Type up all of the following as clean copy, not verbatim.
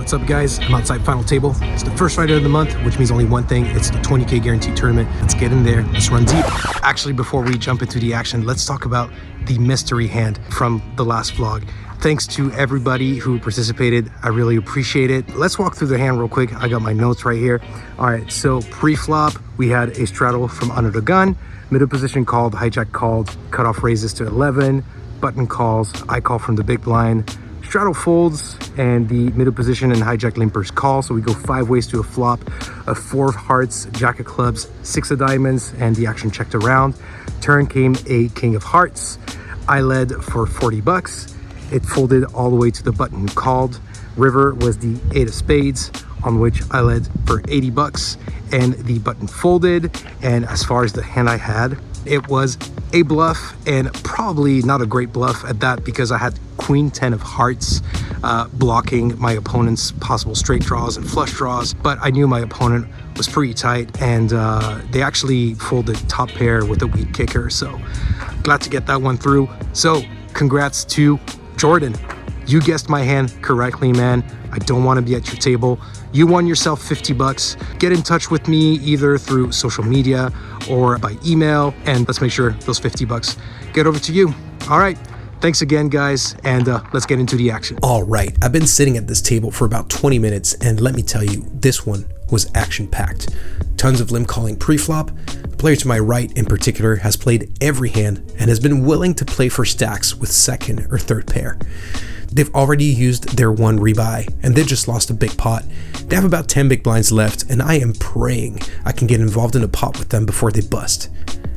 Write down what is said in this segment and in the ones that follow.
What's up, guys? I'm outside Final Table. It's the first Friday of the month, which means only one thing. It's the 20K guaranteed tournament. Let's get in there. Let's run deep. Actually, before we jump into the action, let's talk about the mystery hand from the last vlog. Thanks to everybody who participated. I really appreciate it. Let's walk through the hand real quick. I got my notes right here. All right, so pre-flop, we had a straddle from under the gun. Middle position called, hijack called, cutoff raises to 11, button calls, I call from the big blind, straddle folds, and the middle position and hijack limpers call. So we go 5 ways to a flop of 4 of hearts, jack of clubs, 6 of diamonds, and the action checked around. Turn came a king of hearts. I led for 40 bucks. It folded all the way to the button called. River was the 8 of spades, on which I led for 80 bucks, and the button folded. And as far as the hand I had, it was a bluff, and probably not a great bluff at that, because I had queen 10 of hearts blocking my opponent's possible straight draws and flush draws. But I knew my opponent was pretty tight, and they actually folded top pair with a weak kicker, so glad to get that one through. So congrats to Jordan. You guessed my hand correctly, man. I don't want to be at your table. You won yourself 50 bucks. Get in touch with me either through social media or by email, and let's make sure those 50 bucks get over to you. All right. Thanks again, guys, and let's get into the action. All right. I've been sitting at this table for about 20 minutes, and let me tell you, this one was action-packed. Tons of limp calling pre-flop. The player to my right in particular has played every hand and has been willing to play for stacks with second or third pair. They've already used their 1 rebuy, and they just lost a big pot. They have about 10 big blinds left, and I am praying I can get involved in a pot with them before they bust.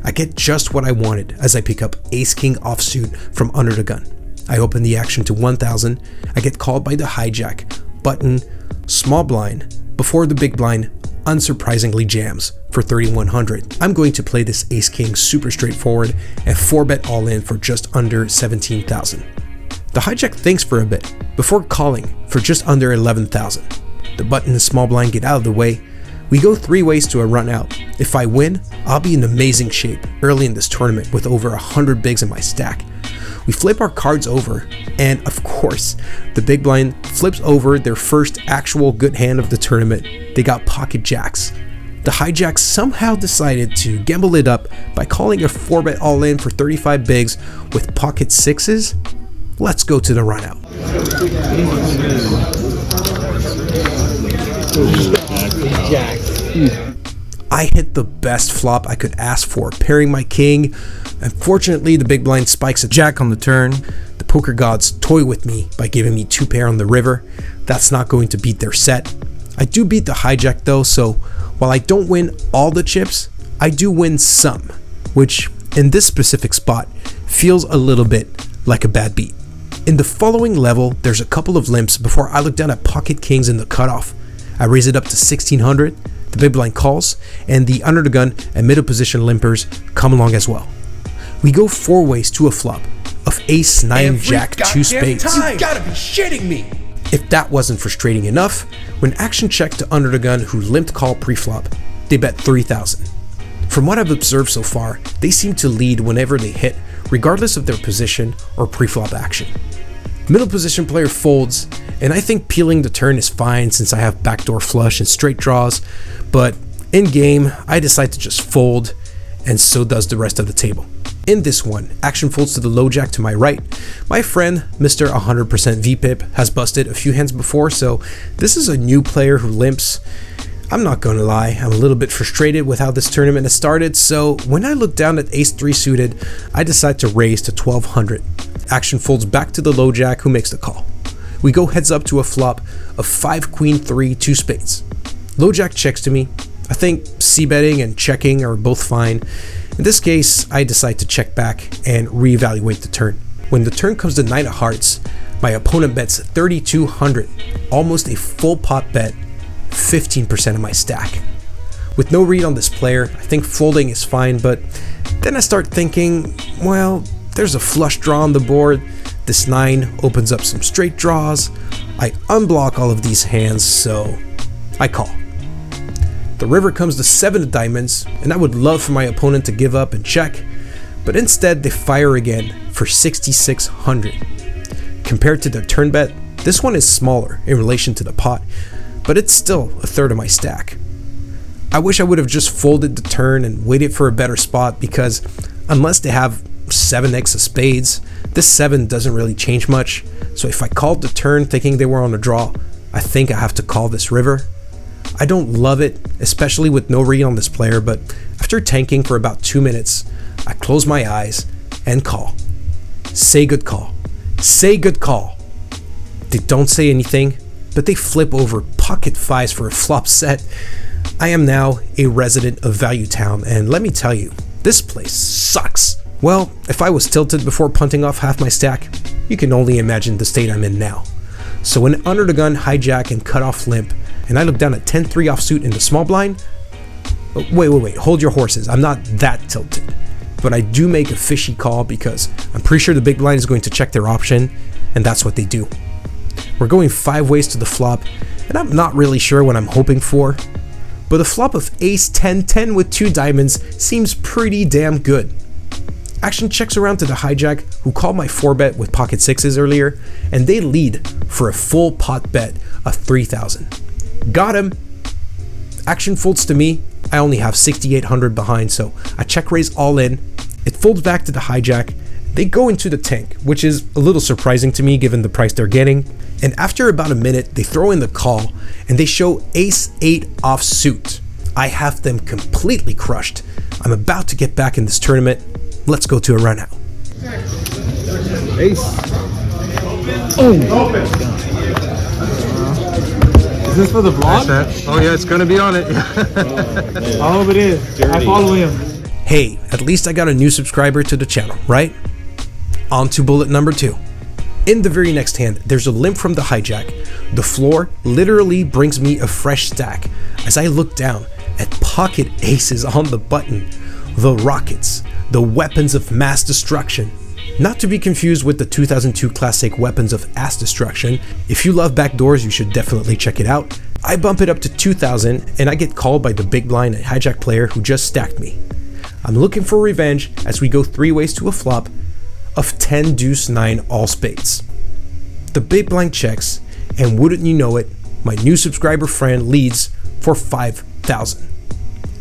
I get just what I wanted as I pick up ace-king offsuit from under the gun. I open the action to 1,000. I get called by the hijack, button, small blind, before the big blind unsurprisingly jams for 3,100. I'm going to play this ace-king super straightforward and 4-bet all in for just under 17,000. The hijack thinks for a bit before calling for just under 11,000. The button and small blind get out of the way. We go 3 ways to a run out. If I win, I'll be in amazing shape early in this tournament with over 100 bigs in my stack. We flip our cards over, and of course, the big blind flips over their first actual good hand of the tournament. They got pocket jacks. The hijack somehow decided to gamble it up by calling a 4-bet all in for 35 bigs with pocket sixes. Let's go to the run out. I hit the best flop I could ask for, pairing my king. Unfortunately, the big blind spikes a jack on the turn. The poker gods toy with me by giving me 2 pair on the river. That's not going to beat their set. I do beat the hijack though, so while I don't win all the chips, I do win some, which in this specific spot feels a little bit like a bad beat. In the following level, there's a couple of limps before I look down at pocket kings in the cutoff. I raise it up to 1,600, the big blind calls, and the under the gun and middle position limpers come along as well. We go 4 ways to a flop of ace, 9, jack, 2 spades. You gotta be shitting me! If that wasn't frustrating enough, when action checked to under the gun who limped call pre-flop, they bet 3,000. From what I've observed so far, they seem to lead whenever they hit, regardless of their position or pre-flop action. Middle position player folds, and I think peeling the turn is fine since I have backdoor flush and straight draws, but in game, I decide to just fold, and so does the rest of the table. In this one, action folds to the low jack to my right. My friend, Mr. 100% VPIP, has busted a few hands before, so this is a new player who limps. I'm not gonna lie, I'm a little bit frustrated with how this tournament has started, so when I look down at ace 3 suited, I decide to raise to 1,200. Action folds back to the low jack who makes the call. We go heads up to a flop of 5 queen 3 2 spades. Low jack checks to me. I think c-betting and checking are both fine. In this case, I decide to check back and reevaluate the turn. When the turn comes to 9 of hearts, my opponent bets 3,200, almost a full pot bet, 15% of my stack. With no read on this player, I think folding is fine, but then I start thinking, well, there's a flush draw on the board. This 9 opens up some straight draws. I unblock all of these hands, so I call. The river comes to 7 of diamonds, and I would love for my opponent to give up and check, but instead they fire again for 6,600. Compared to their turn bet, This one is smaller in relation to the pot, but it's still a third of my stack. I wish I would have just folded the turn and waited for a better spot, because unless they have 7x of spades, this 7 doesn't really change much. So if I called the turn thinking they were on a draw, I think I have to call this river. I don't love it, especially with no read on this player, but after tanking for about 2 minutes, I close my eyes and call. Say good call. Say good call. They don't say anything, but they flip over pocket fives for a flop set. I am now a resident of Value Town, and let me tell you, this place sucks. Well, if I was tilted before punting off half my stack, you can only imagine the state I'm in now. So when under the gun hijack and cut off limp, and I look down at 10-3 offsuit in the small blind, wait, hold your horses, I'm not that tilted. But I do make a fishy call because I'm pretty sure the big blind is going to check their option, and that's what they do. We're going 5 ways to the flop, and I'm not really sure what I'm hoping for, but a flop of ace 10-10 with 2 diamonds seems pretty damn good. Action checks around to the hijack, who called my 4-bet with pocket 6s earlier, and they lead for a full pot bet of 3,000. Got him! Action folds to me. I only have 6,800 behind, so I check raise all in. It folds back to the hijack. They go into the tank, which is a little surprising to me given the price they're getting. And after about a minute, they throw in the call and they show ace 8 offsuit. I have them completely crushed. I'm about to get back in this tournament. Let's go to a run out. Ace. Oh. Is this for the vlog? Oh yeah, it's gonna be on it. I hope it is. I follow him. Hey, at least I got a new subscriber to the channel, right? On to bullet number 2. In the very next hand, there's a limp from the hijack. The floor literally brings me a fresh stack as I look down at pocket aces on the button. The rockets, the weapons of mass destruction. Not to be confused with the 2002 classic weapons of ass destruction. If you love backdoors, you should definitely check it out. I bump it up to 2,000 and I get called by the big blind and hijack player who just stacked me. I'm looking for revenge as we go 3 ways to a flop of 10 deuce 9 all spades. The big blind checks, and wouldn't you know it, my new subscriber friend leads for 5,000.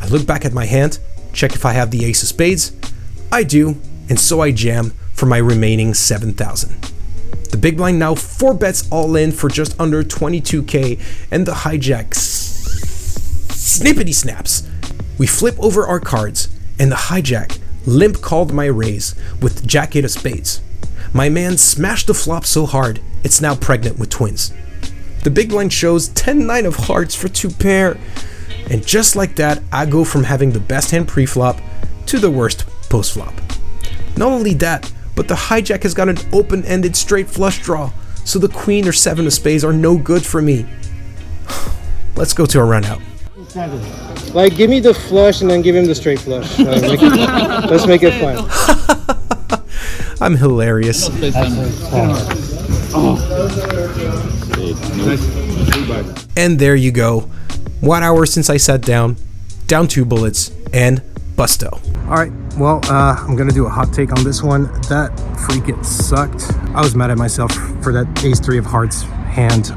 I look back at my hand, check if I have the ace of spades. I do, and so I jam for my remaining 7,000. The big blind now 4 bets all in for just under 22k, and the hijack snippety snaps. We flip over our cards, and the hijack limp called my raise with jack 8 of spades. My man smashed the flop so hard, it's now pregnant with twins. The big blind shows 10-9 of hearts for 2 pair. And just like that, I go from having the best hand pre-flop to the worst post-flop. Not only that, but the hijack has got an open-ended straight flush draw, so the queen or 7 of spades are no good for me. Let's go to a run out. Like, give me the flush and then give him the straight flush. Let's make it fun. I'm hilarious. And there you go. 1 hour since I sat down 2 bullets, and busto. Alright, well, I'm gonna do a hot take on this one. That freaking sucked. I was mad at myself for that ace 3 of hearts hand.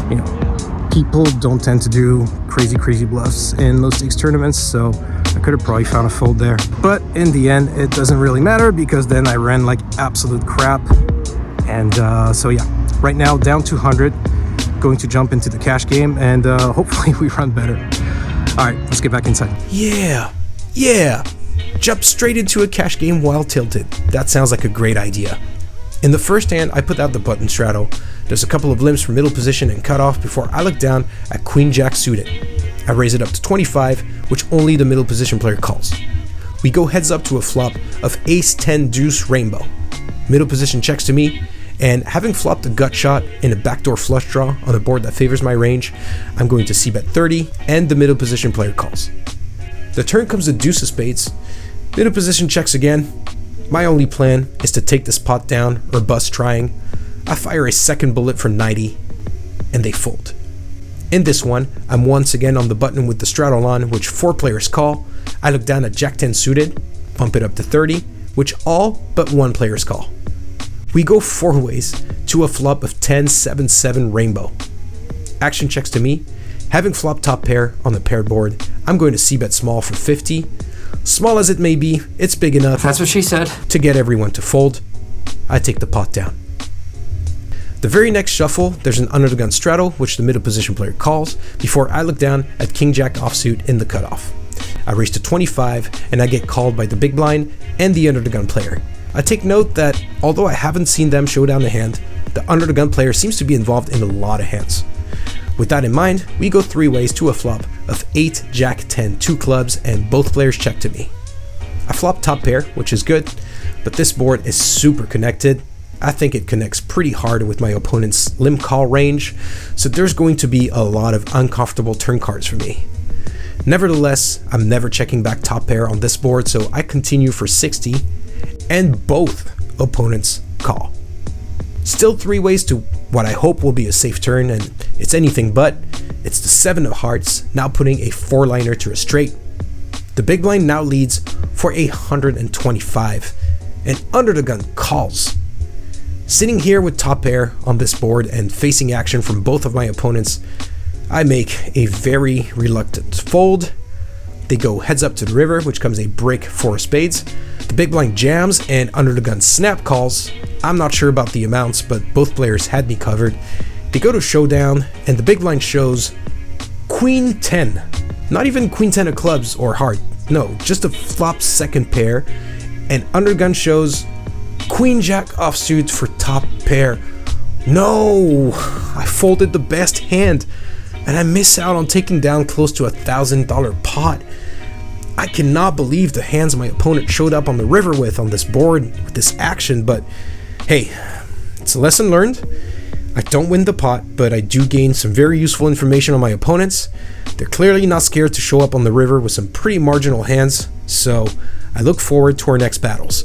You know, people don't tend to do crazy bluffs in low stakes tournaments, so I could have probably found a fold there. But in the end, it doesn't really matter because then I ran like absolute crap. And so yeah, right now down 200, going to jump into the cash game, and hopefully we run better. All right, let's get back inside. Yeah. Jump straight into a cash game while tilted. That sounds like a great idea. In the first hand, I put out the button straddle. There's a couple of limps from middle position and cut off before I look down at queen jack suited. I raise it up to 25, which only the middle position player calls. We go heads up to a flop of ace 10 deuce rainbow. Middle position checks to me, and having flopped a gut shot in a backdoor flush draw on a board that favors my range, I'm going to c-bet 30, and the middle position player calls. The turn comes to deuce of spades. Middle position checks again. My only plan is to take this pot down or bust trying. I fire a second bullet for 90, and they fold. In this one, I'm once again on the button with the straddle on, which 4 players call. I look down at jack 10 suited, pump it up to 30, which all but 1 players call. We go 4 ways to a flop of 10-7-7 rainbow. Action checks to me. Having flop top pair on the paired board, I'm going to c-bet small for 50. Small as it may be, it's big enough. That's what she said. To get everyone to fold. I take the pot down. The very next shuffle, there's an under the gun straddle, which the middle position player calls, before I look down at king jack offsuit in the cutoff. I raise to 25, and I get called by the big blind and the under the gun player. I take note that, although I haven't seen them show down the hand, the under the gun player seems to be involved in a lot of hands. With that in mind, we go 3 ways to a flop of 8, jack 10, 2 clubs, and both players check to me. I flop top pair, which is good, but this board is super connected. I think it connects pretty hard with my opponent's limp call range, so there's going to be a lot of uncomfortable turn cards for me. Nevertheless, I'm never checking back top pair on this board, so I continue for 60, and both opponents call. Still 3 ways to what I hope will be a safe turn, and it's anything but. It's the 7 of hearts, now putting a 4-liner to a straight. The big blind now leads for 125, and under the gun calls. Sitting here with top pair on this board and facing action from both of my opponents, I make a very reluctant fold. They go heads up to the river, which comes a break 4 of spades. The big blind jams and under the gun snap calls. I'm not sure about the amounts, but both players had me covered. They go to showdown, and the big blind shows queen 10. Not even queen 10 of clubs or heart. No, just a flop second pair. And under gun shows queen jack offsuit for top pair. No, I folded the best hand, and I miss out on taking down close to $1,000 pot. I cannot believe the hands my opponent showed up on the river with on this board with this action, but hey, it's a lesson learned. I don't win the pot, but I do gain some very useful information on my opponents. They're clearly not scared to show up on the river with some pretty marginal hands, so I look forward to our next battles.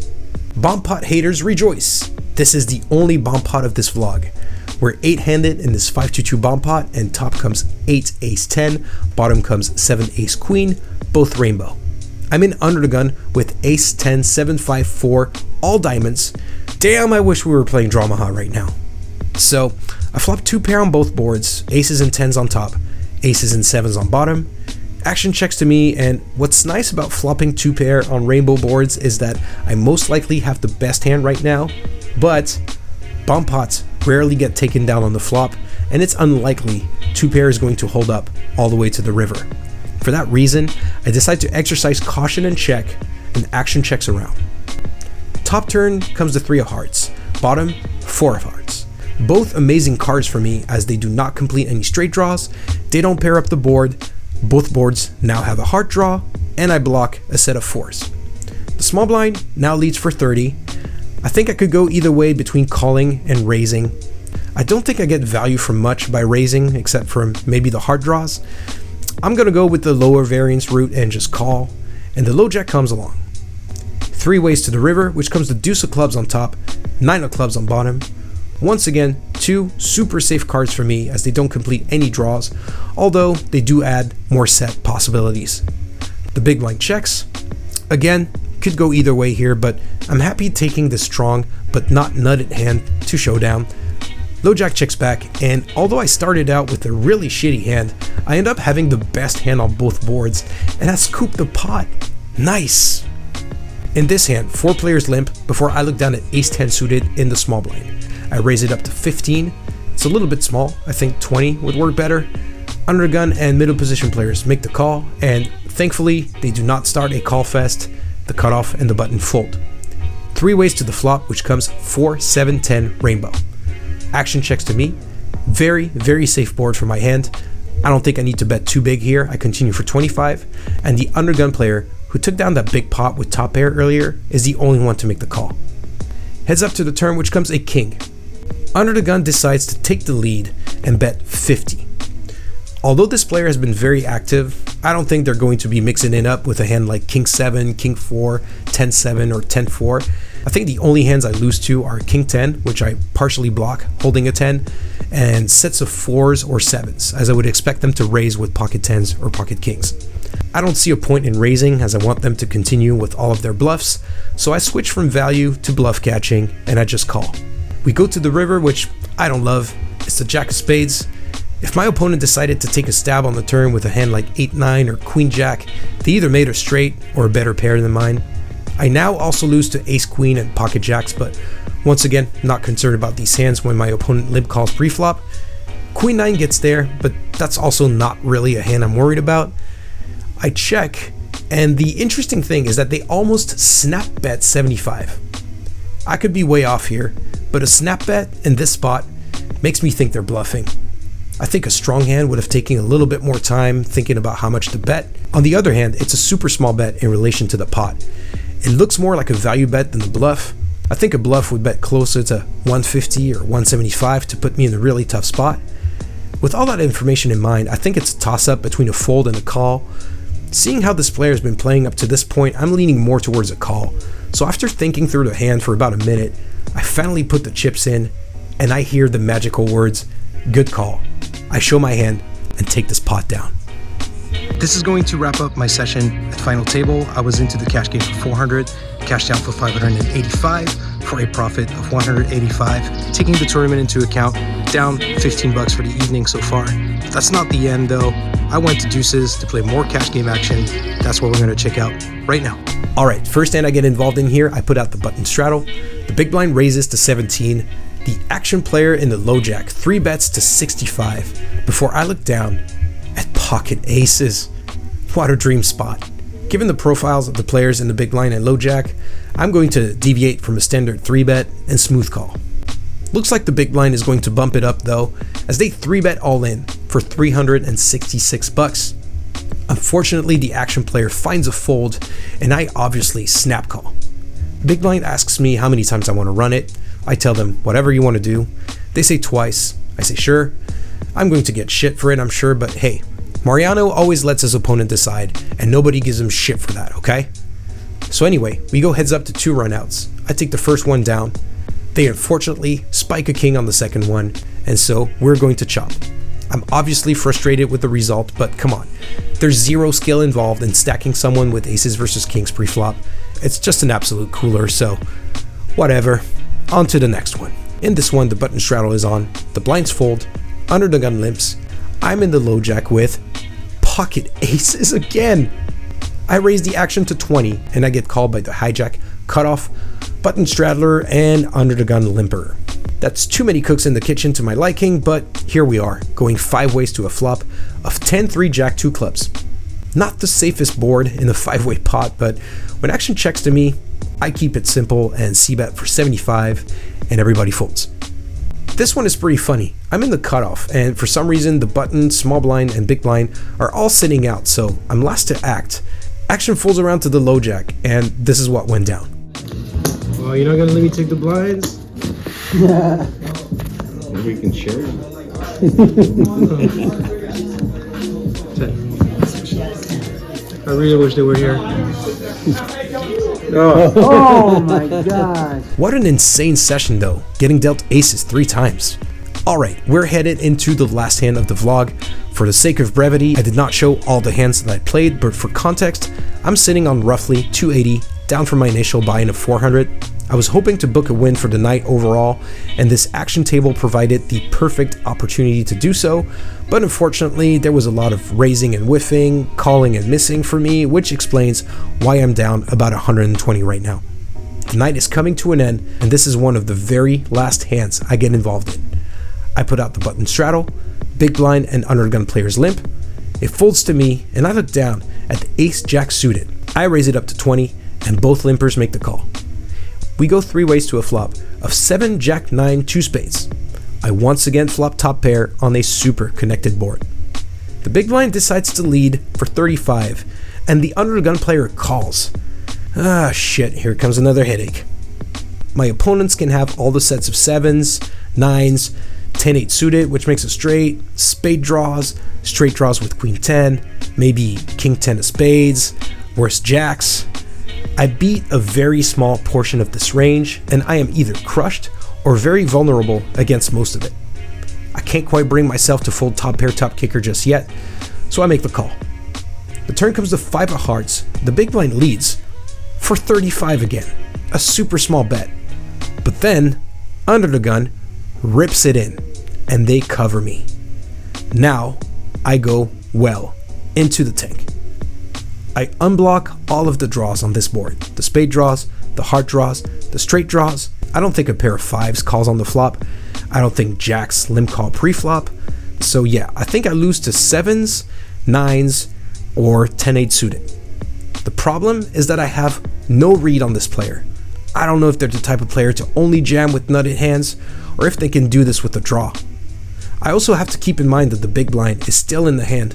Bomb pot haters rejoice! This is the only bomb pot of this vlog. We're 8-handed in this 5-2-2 bomb pot, and top comes 8 ace 10, bottom comes 7 ace queen, both rainbow. I'm in under the gun with ace 10 7 5 4, all diamonds. Damn, I wish we were playing Draw Maha right now. So I flop 2 pair on both boards, aces and 10s on top, aces and 7s on bottom. Action checks to me, and what's nice about flopping 2 pair on rainbow boards is that I most likely have the best hand right now, but bomb pots rarely get taken down on the flop, and it's unlikely 2 pair is going to hold up all the way to the river. For that reason, I decide to exercise caution and check, and action checks around. Top turn comes the 3 of hearts, bottom 4 of hearts. Both amazing cards for me as they do not complete any straight draws, they don't pair up the board, both boards now have a heart draw, and I block a set of 4s. The small blind now leads for 30. I think I could go either way between calling and raising. I don't think I get value from much by raising, except for maybe the heart draws. I'm gonna go with the lower variance route and just call, and the low jack comes along. 3 ways to the river, which comes the deuce of clubs on top, 9 of clubs on bottom. Once again, 2 super safe cards for me as they don't complete any draws, although they do add more set possibilities. The big blind checks. Again, could go either way here, but I'm happy taking the strong but not nutted hand to showdown. Low jack checks back, and although I started out with a really shitty hand, I end up having the best hand on both boards, and I scooped the pot. Nice! In this hand, 4 players limp before I look down at ace 10 suited in the small blind. I raise it up to 15. It's a little bit small. I think 20 would work better. Under gun and middle position players make the call, and thankfully they do not start a call fest. The cutoff and the button fold. 3 ways to the flop, which comes 4 7 10 rainbow. Action checks to me. Very, very safe board for my hand. I don't think I need to bet too big here. I continue for 25, and the under gun player who took down that big pot with top pair earlier is the only one to make the call. Heads up to the turn, which comes a king. Under the gun decides to take the lead and bet 50. Although this player has been very active, I don't think they're going to be mixing it up with a hand like king 7, king 4, 10 7, or 10 4. I think the only hands I lose to are king 10, which I partially block holding a 10, and sets of 4s or 7s, as I would expect them to raise with pocket 10s or pocket kings. I don't see a point in raising, as I want them to continue with all of their bluffs, so I switch from value to bluff catching, and I just call. We go to the river, which I don't love. It's the jack of spades. If my opponent decided to take a stab on the turn with a hand like 8-9 or queen jack, they either made a straight or a better pair than mine. I now also lose to ace queen and pocket jacks, but once again, not concerned about these hands when my opponent limp calls pre-flop. Queen 9 gets there, but that's also not really a hand I'm worried about. I check, and the interesting thing is that they almost snap bet 75. I could be way off here, but a snap bet in this spot makes me think they're bluffing. I think a strong hand would have taken a little bit more time thinking about how much to bet. On the other hand, it's a super small bet in relation to the pot. It looks more like a value bet than the bluff. I think a bluff would bet closer to 150 or 175 to put me in a really tough spot. With all that information in mind, I think it's a toss-up between a fold and a call. Seeing how this player has been playing up to this point, I'm leaning more towards a call. So after thinking through the hand for about a minute, I finally put the chips in, and I hear the magical words, "Good call." I show my hand and take this pot down. This is going to wrap up my session at Final Table. I was into the cash game for 400, cashed out for 585 for a profit of 185. Taking the tournament into account, down 15 bucks for the evening so far. That's not the end though. I went to deuces to play more cash game action. That's what we're going to check out right now. Alright, first hand I get involved in here, I put out the button straddle. The big blind raises to 17. The action player in the low jack 3 bets to 65 before I look down at pocket aces. What a dream spot. Given the profiles of the players in the big blind and low jack, I'm going to deviate from a standard 3 bet and smooth call. Looks like the big blind is going to bump it up though, as they 3 bet all in for 366 bucks. Unfortunately, the action player finds a fold and I obviously snap call. Big blind asks me how many times I want to run it. I tell them whatever you want to do. They say twice. I say sure. I'm going to get shit for it, I'm sure, but hey, Mariano always lets his opponent decide and nobody gives him shit for that, okay? So anyway, we go heads up to 2 runouts. I take the first one down. They unfortunately spike a king on the second one, and so we're going to chop. I'm obviously frustrated with the result, but come on. There's zero skill involved in stacking someone with aces versus kings pre-flop. It's just an absolute cooler, so whatever. On to the next one. In this one, the button straddle is on, the blinds fold, under the gun limps. I'm in the low jack with pocket aces again. I raise the action to 20 and I get called by the hijack, cutoff, button straddler, and under the gun limper. That's too many cooks in the kitchen to my liking, but here we are, going 5 ways to a flop of 10-3 jack 2 clubs. Not the safest board in the 5-way pot, but when action checks to me, I keep it simple and c-bet for 75 and everybody folds. This one is pretty funny. I'm in the cutoff and for some reason the button, small blind, and big blind are all sitting out, so I'm last to act. Action folds around to the low jack and this is what went down. Well, you're not gonna let me take the blinds? Maybe we can share it. 10. I really wish they were here. Oh my gosh. What an insane session though, getting dealt aces 3 times. Alright, we're headed into the last hand of the vlog. For the sake of brevity, I did not show all the hands that I played, but for context, I'm sitting on roughly 280, down from my initial buy-in of 400. I was hoping to book a win for the night overall, and this action table provided the perfect opportunity to do so, but unfortunately there was a lot of raising and whiffing, calling and missing for me, which explains why I'm down about 120 right now. The night is coming to an end, and this is one of the very last hands I get involved in. I put out the button straddle, big blind and undergun players limp. It folds to me, and I look down at the ace jack suited. I raise it up to 20, and both limpers make the call. We go 3 ways to a flop of 7 jack 9 2 spades. I once again flop top pair on a super connected board. The big blind decides to lead for 35 and the undergun player calls. Ah shit, here comes another headache. My opponents can have all the sets of 7s, 9s, 10-8 suited, which makes a straight, spade draws, straight draws with queen 10, maybe king 10 of spades, worse jacks. I beat a very small portion of this range, and I am either crushed or very vulnerable against most of it. I can't quite bring myself to fold top pair top kicker just yet, so I make the call. The turn comes to 5 of hearts, the big blind leads for 35 again, a super small bet. But then, under the gun, rips it in, and they cover me. Now, I go well into the tank. I unblock all of the draws on this board. The spade draws, the heart draws, the straight draws. I don't think a pair of fives calls on the flop. I don't think jacks limp call pre-flop. So yeah, I think I lose to sevens, nines, or 10-8 suited. The problem is that I have no read on this player. I don't know if they're the type of player to only jam with nutted hands, or if they can do this with a draw. I also have to keep in mind that the big blind is still in the hand.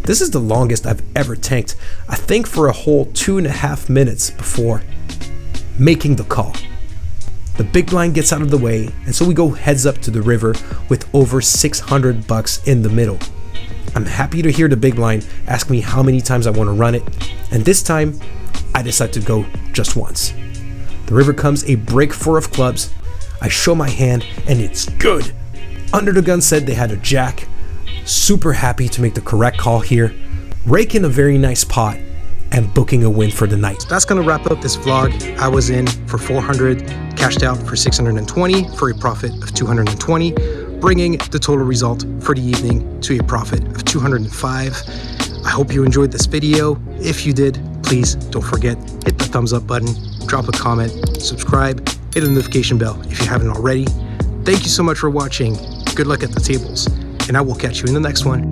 This is the longest I've ever tanked, I think for a whole 2.5 minutes before making the call. The big blind gets out of the way, and so we go heads up to the river with over $600 in the middle. I'm happy to hear the big blind ask me how many times I want to run it, and this time, I decide to go just once. The river comes a break 4 of clubs. I show my hand, and it's good. Under the gun said they had a jack. Super happy to make the correct call here, raking a very nice pot, and booking a win for the night. That's gonna wrap up this vlog. I was in for 400, cashed out for 620 for a profit of 220, bringing the total result for the evening to a profit of 205. I hope you enjoyed this video. If you did, please don't forget, hit the thumbs up button, drop a comment, subscribe, hit the notification bell if you haven't already. Thank you so much for watching. Good luck at the tables, and I will catch you in the next one.